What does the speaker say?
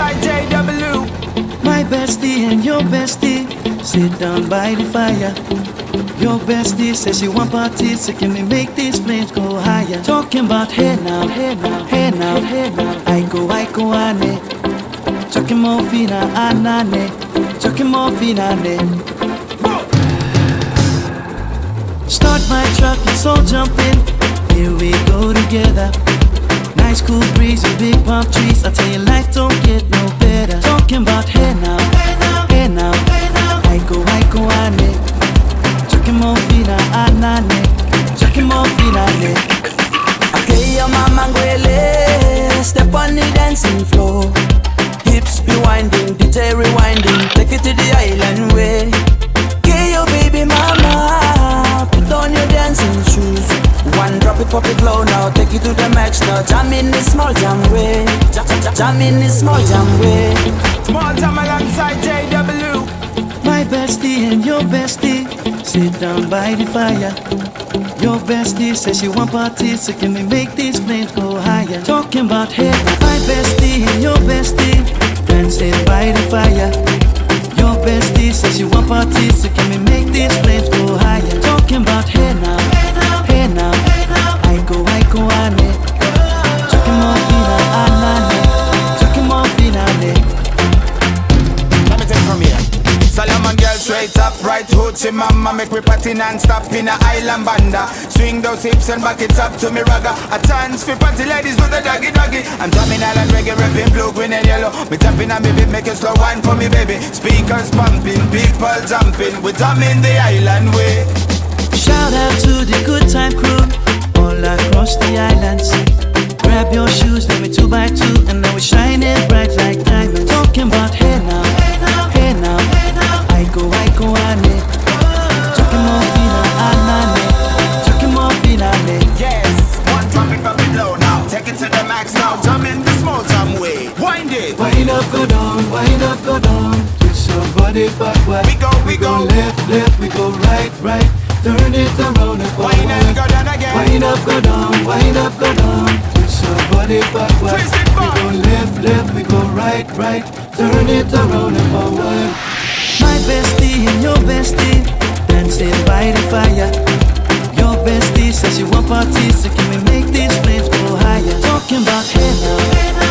alongside JW. My bestie and your bestie sit down by the fire. Your bestie says she want parties, so can we make these flames go higher? Talking about hey now, hey now, hey now, hey now. I go, ane. Chucking more fina, anane. Chucking more fina, ne. Start my truck, let's all jump in. Here we go together. Nice cool breeze and big palm trees. I tell you, life don't get no better. Talking about hey now, hey now, hey now, hey now. I go, ane. Chucking more fina, anane. Chucking more fina, ne. Okay, your mama ngwele, step on the dancing floor. Hips be winding, DJ rewinding, take it to the island way. Okay, your baby mama, put on your dancing shoes. One drop it, pop it low now, take it to the max now. Jam in this small jam way, jam in this small jam way. Small jam alongside JW. My bestie and your bestie sit down by the fire. Your bestie says she want parties, so can we make these flames go higher? Talking about hey, my bestie and your bestie dancing by the fire. Your bestie says she want parties, so can we make these flames go higher? Talking about hey now, hey now, hey now, hey now. I go, ane. Chucking more fina, anane. Chucking more fina, ne. Let me take from here. Solomon girl straight up, right hoochie mama. Make me party non-stop in a island banda. Swing those hips and back it up to me ragga. A chance for party ladies do the doggy doggy. I'm drumming island reggae, rapping blue, green and yellow. Me tapping on me beat, make it slow wine for me baby. Speakers pumping, people jumping. We drumming the island way. Shout out to the good time crew all across the islands. Grab your shoes, let me 2x2, and now we shining bright like diamonds. Talking about hey now, hey now, hey now, hey now. I go, ane. Chucking more fina, anane. Chucking more fina, ne. Yes, one drop it from it low now. Take it to the max now. Jump in the small jam way. Wind it. Wind up, go down, wind up, go down. Twist your body backward. We go left, left, we go right, right. Turn it around and forward. Wind and go down again. Wind up, go down, wind up, go down. Twist your body backward. Twist it back. We go left, left, we go right, right. Turn it around and forward. My bestie and your bestie dancing by the fire. Your bestie says she want parties, so can we make these flames go higher? Talking about hey now, hey now.